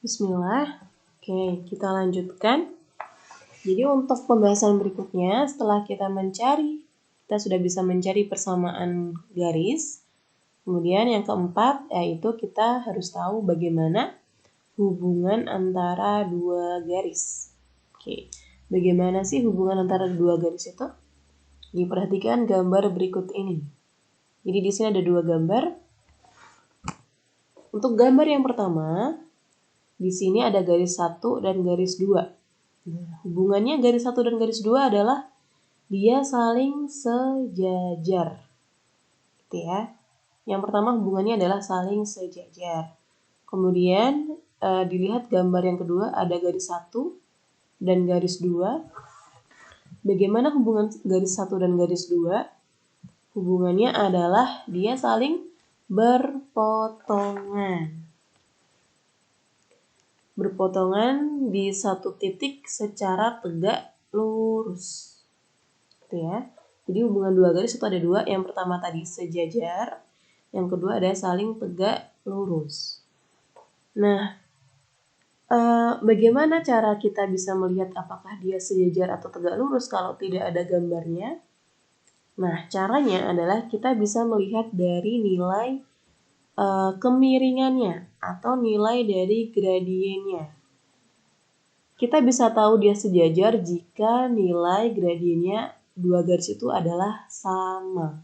Bismillah. Oke, kita lanjutkan. Jadi untuk pembahasan berikutnya, setelah kita sudah bisa mencari persamaan garis. Kemudian yang keempat, yaitu kita harus tahu bagaimana hubungan antara dua garis. Oke, bagaimana sih hubungan antara dua garis itu? Diperhatikan gambar berikut ini. Jadi di sini ada dua gambar. Untuk gambar yang pertama, di sini ada garis 1 dan garis 2. Hubungannya garis 1 dan garis 2 adalah dia saling sejajar. Gitu ya. Yang pertama hubungannya adalah saling sejajar. Kemudian dilihat gambar yang kedua ada garis 1 dan garis 2. Bagaimana hubungan garis 1 dan garis 2? Hubungannya adalah dia saling berpotongan. Berpotongan di satu titik secara tegak lurus. Gitu ya. Jadi hubungan dua garis itu ada dua. Yang pertama tadi sejajar. Yang kedua ada saling tegak lurus. Nah, bagaimana cara kita bisa melihat apakah dia sejajar atau tegak lurus kalau tidak ada gambarnya? Nah, caranya adalah kita bisa melihat dari nilai kemiringannya atau nilai dari gradiennya. Kita bisa tahu dia sejajar jika nilai gradiennya dua garis itu adalah sama.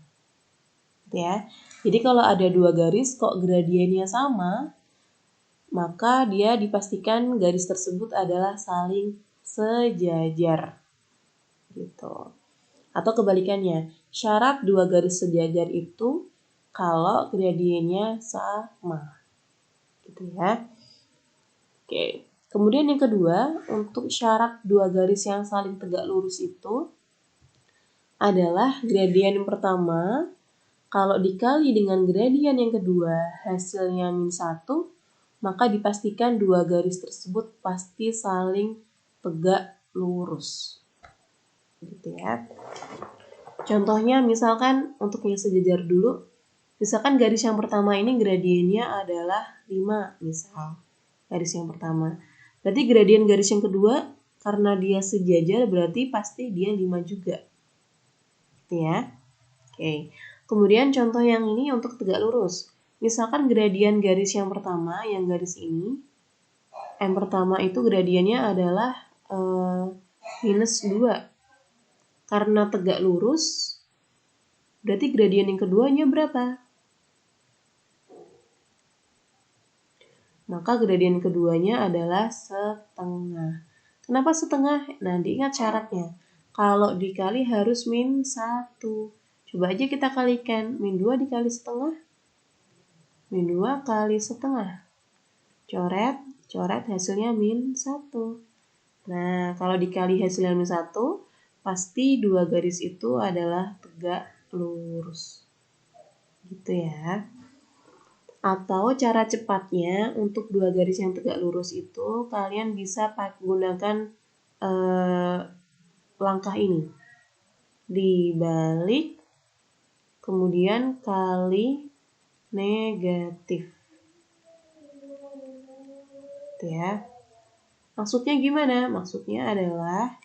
Ya. Jadi kalau ada dua garis kok gradiennya sama, maka dia dipastikan garis tersebut adalah saling sejajar. Gitu. Atau kebalikannya, syarat dua garis sejajar itu kalau gradiennya sama. Gitu ya. Oke. Kemudian yang kedua, untuk syarat dua garis yang saling tegak lurus itu adalah gradien yang pertama kalau dikali dengan gradien yang kedua hasilnya -1, maka dipastikan dua garis tersebut pasti saling tegak lurus. Gitu ya. Contohnya misalkan untuk yang sejajar dulu, misalkan garis yang pertama ini gradiennya adalah 5 misal. Garis yang pertama. Berarti gradien garis yang kedua karena dia sejajar berarti pasti dia 5 juga. Gitu ya. Oke. Kemudian contoh yang ini untuk tegak lurus. Misalkan gradien garis yang pertama, yang garis ini. Yang pertama itu gradiennya adalah -2. Karena tegak lurus, berarti gradien yang keduanya berapa? Maka gradien keduanya adalah setengah. Kenapa setengah? Nah, diingat syaratnya. Kalau dikali harus -1. Coba aja kita kalikan. -2 dikali setengah. -2 kali setengah. Coret hasilnya -1. Nah, kalau dikali hasilnya -1, pasti dua garis itu adalah tegak lurus. Gitu ya. Atau cara cepatnya untuk dua garis yang tegak lurus itu kalian bisa gunakan langkah ini. Dibalik kemudian kali negatif. Gitu ya. Maksudnya gimana? Maksudnya adalah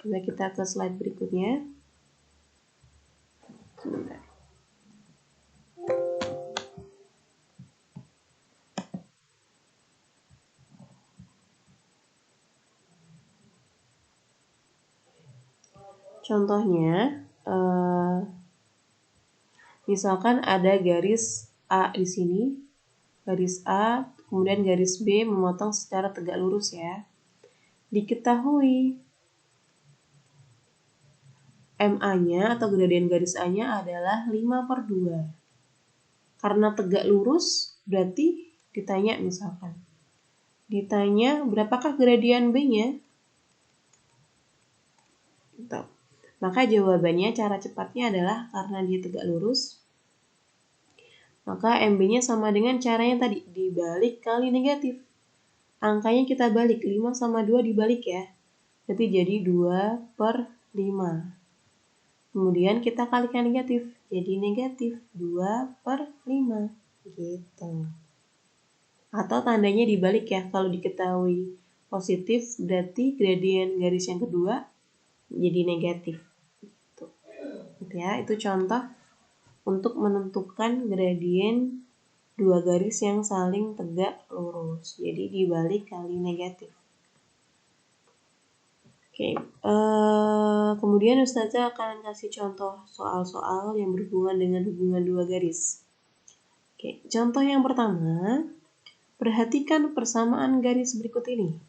coba kita ke slide berikutnya. Sebentar. Contohnya, misalkan ada garis A di sini, garis A, kemudian garis B memotong secara tegak lurus ya. Diketahui MA-nya atau gradien garis A-nya adalah 5/2. Karena tegak lurus, berarti ditanya misalkan. Ditanya berapakah gradien B-nya? Gitu. Maka jawabannya cara cepatnya adalah karena dia tegak lurus, maka MB-nya sama dengan caranya tadi, dibalik kali negatif. Angkanya kita balik, 5 sama 2 dibalik ya. Berarti jadi 2/5. Kemudian kita kalikan negatif, jadi negatif 2/5. Gitu. Atau tandanya dibalik ya, kalau diketahui positif berarti gradien garis yang kedua jadi negatif. Gitu ya, itu contoh untuk menentukan gradien dua garis yang saling tegak lurus. Jadi dibalik kali negatif. Oke, kemudian Ustazah akan kasih contoh soal-soal yang berhubungan dengan hubungan dua garis. Oke, contoh yang pertama, perhatikan persamaan garis berikut ini.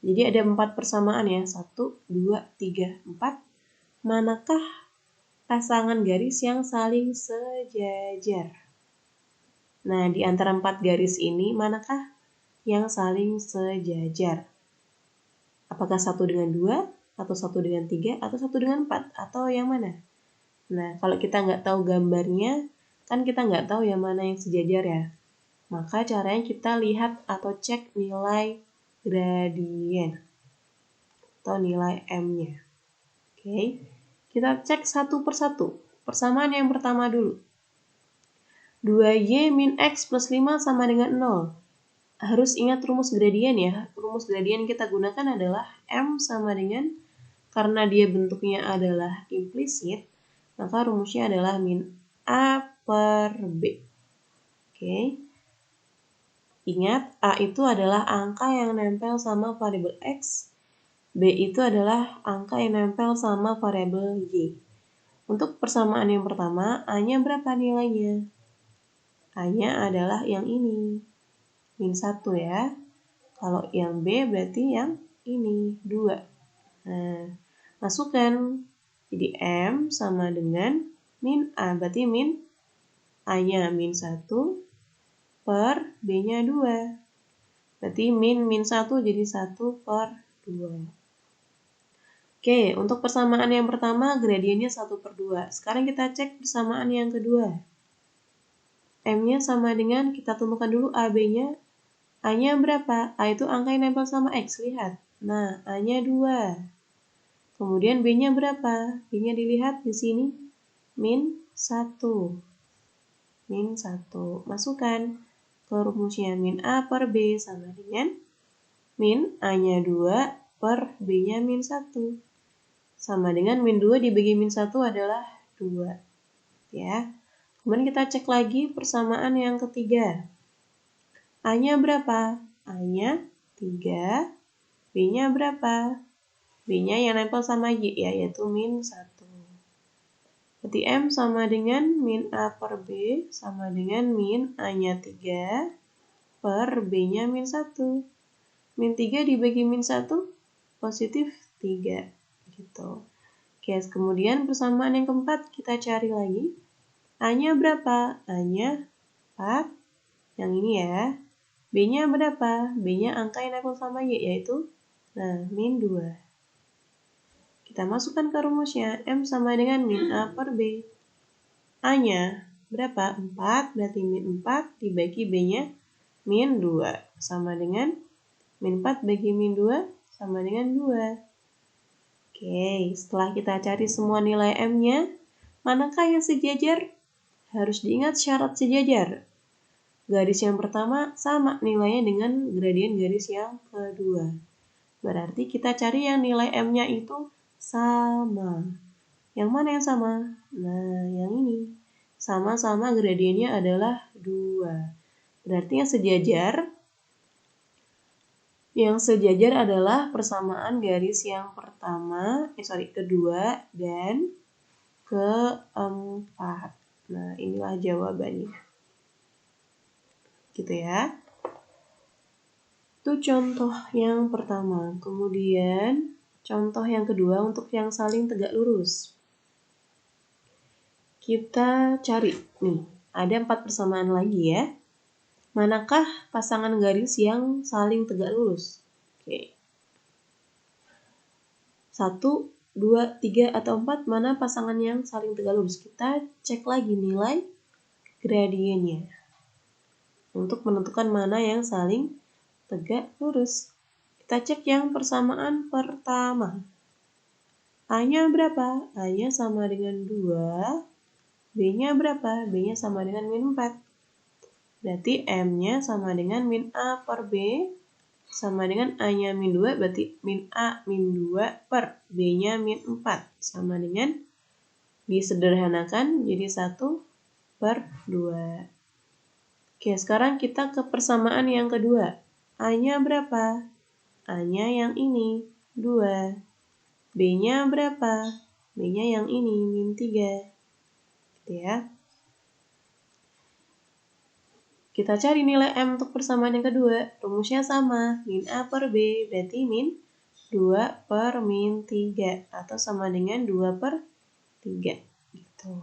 Jadi ada 4 persamaan ya, 1, 2, 3, 4. Manakah pasangan garis yang saling sejajar? Nah, di antara 4 garis ini, manakah yang saling sejajar? Apakah 1 dengan 2, atau 1 dengan 3, atau 1 dengan 4, atau yang mana? Nah, kalau kita nggak tahu gambarnya, kan kita nggak tahu yang mana yang sejajar ya. Maka caranya kita lihat atau cek nilai gradien atau nilai M-nya. Oke, kita cek satu persatu. Persamaan yang pertama dulu. 2Y min X plus 5 sama dengan 0. Harus ingat rumus gradien ya. Rumus gradien kita gunakan adalah M sama dengan, karena dia bentuknya adalah implisit, maka rumusnya adalah min A per B. Oke. Ingat, A itu adalah angka yang nempel sama variabel X, B itu adalah angka yang nempel sama variabel Y. Untuk persamaan yang pertama, A-nya berapa nilainya? A-nya adalah yang ini, min 1 ya. Kalau yang B berarti yang ini, 2. Nah, masukkan. Jadi M sama dengan min A, berarti min A-nya min 1 per B-nya 2. Berarti min 1 jadi 1 per 2. Oke, untuk persamaan yang pertama gradiennya 1 per 2. Sekarang kita cek persamaan yang kedua. M-nya sama dengan, kita temukan dulu AB-nya. A-nya berapa? A itu angka yang nempel sama X, lihat. Nah, A-nya 2. Kemudian B-nya berapa? B-nya dilihat di sini, min 1. Min 1. Masukkan ke rumusnya, min A per B sama dengan min A-nya 2 per B-nya min 1. Sama dengan min 2 dibagi min 1 adalah 2. Ya. Kemudian kita cek lagi persamaan yang ketiga. A-nya berapa? A-nya 3. B-nya berapa? B-nya yang nempel sama Y, yaitu min 1. Berarti M sama dengan min A per B sama dengan min A-nya 3 per B-nya min 1. Min 3 dibagi min 1, positif 3. Gitu. Oke, kemudian persamaan yang keempat kita cari lagi. A-nya berapa? A-nya 4. Yang ini ya. B-nya berapa? B-nya angka yang nempel sama Y, yaitu min 2. Kita masukkan ke rumusnya. M sama dengan min A per B. A-nya berapa? 4, berarti min 4 dibagi B-nya min 2. Sama dengan min 4 bagi min 2 sama dengan 2. Oke, setelah kita cari semua nilai M-nya, manakah yang sejajar? Harus diingat syarat sejajar. Garis yang pertama sama nilainya dengan gradien garis yang kedua. Berarti kita cari yang nilai M-nya itu sama. Yang mana yang sama? Nah, yang ini. Sama-sama gradiennya adalah 2. Berarti yang sejajar adalah persamaan garis yang kedua dan keempat. Nah, inilah jawabannya. Gitu ya. Itu contoh yang pertama. Kemudian contoh yang kedua untuk yang saling tegak lurus. Kita cari nih, ada 4 persamaan lagi ya. Manakah pasangan garis yang saling tegak lurus? Oke. 1, 2, 3, atau 4, mana pasangan yang saling tegak lurus? Kita cek lagi nilai gradiennya untuk menentukan mana yang saling tegak lurus. Kita cek yang persamaan pertama. A-nya berapa? A-nya sama dengan 2. B-nya berapa? B-nya sama dengan min 4. berarti M-nya sama dengan min A per B, sama dengan A-nya min 2, berarti min A min 2 per B-nya min 4, sama dengan disederhanakan jadi 1 per 2. Oke, sekarang kita ke persamaan yang kedua. A-nya berapa? A-nya yang ini, 2. B-nya berapa? B-nya yang ini, min 3. Gitu ya. Kita cari nilai M untuk persamaan yang kedua. Rumusnya sama, min A per B, berarti min 2 per min 3. Atau sama dengan 2 per 3. Gitu.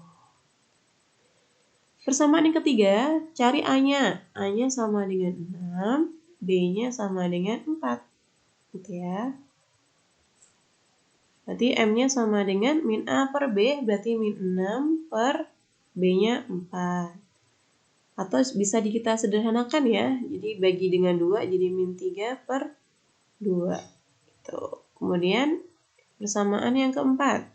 Persamaan yang ketiga, cari A-nya. A-nya sama dengan 6, B-nya sama dengan 4. Gitu ya. Berarti M-nya sama dengan min A per B, berarti min 6 per B-nya 4. Atau bisa kita sederhanakan ya, jadi bagi dengan 2, jadi min 3 per 2. Gitu. Kemudian persamaan yang keempat.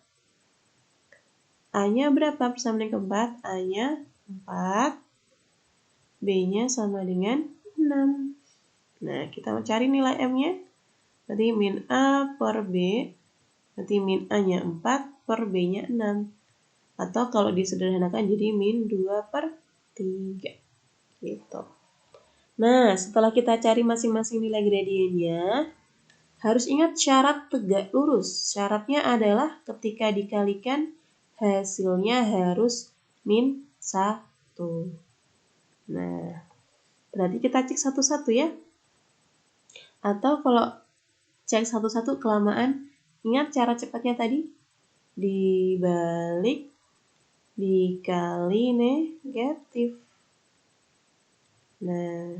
A-nya berapa persamaan yang keempat? A-nya 4, B-nya sama dengan 6. Nah, kita mau cari nilai M-nya. Berarti min A per B, berarti min A-nya 4 per B-nya 6. Atau kalau disederhanakan jadi min 2 per 3. Gitu. Nah, setelah kita cari masing-masing nilai gradiennya, harus ingat syarat tegak lurus. Syaratnya adalah ketika dikalikan, hasilnya harus min 1. Nah, berarti kita cek satu-satu ya. Atau kalau cek satu-satu kelamaan, ingat cara cepatnya tadi? Dibalik, dikali negatif. Nah,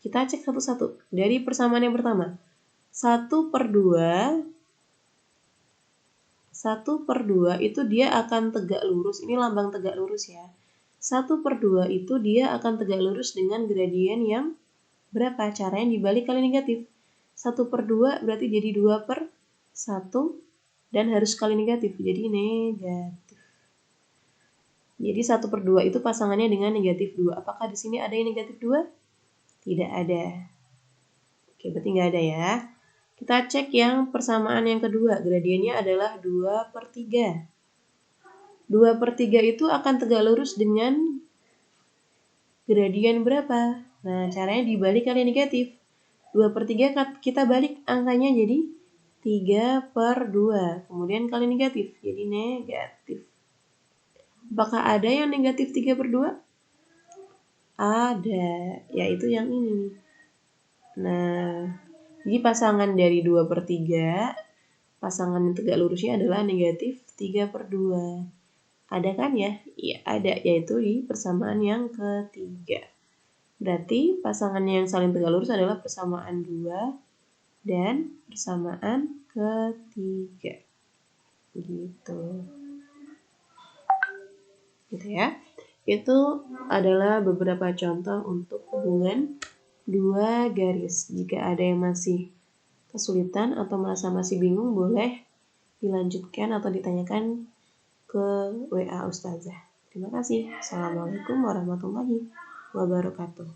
kita cek satu-satu. Dari persamaan yang pertama, 1 per 2 itu dia akan tegak lurus. Ini lambang tegak lurus ya. 1 per 2 itu dia akan tegak lurus dengan gradien yang berapa? Caranya dibalik kali negatif. 1 per 2 berarti jadi 2 per 1 dan harus kali negatif. Jadi negatif. Jadi 1 per 2 itu pasangannya dengan negatif 2. Apakah di sini ada yang negatif 2? Tidak ada. Oke, berarti nggak ada ya. Kita cek yang persamaan yang kedua. Gradiennya adalah 2 per 3. 2 per 3 itu akan tegak lurus dengan gradien berapa? Nah, caranya dibalik kali negatif. 2 per 3 kita balik angkanya jadi 3 per 2. Kemudian kali negatif, jadi negatif. Apakah ada yang negatif 3 per 2? Ada, yaitu yang ini. Nah, jadi pasangan dari 2 per 3, pasangan yang tegak lurusnya adalah negatif 3 per 2. Ada kan ya? Iya, ada, yaitu di persamaan yang ketiga. Berarti pasangan yang saling tegak lurus adalah persamaan 2 dan persamaan ketiga. Gitu. Gitu ya. Itu adalah beberapa contoh untuk hubungan dua garis. Jika ada yang masih kesulitan atau merasa masih bingung, boleh dilanjutkan atau ditanyakan ke WA Ustazah. Terima kasih. Assalamualaikum warahmatullahi wabarakatuh.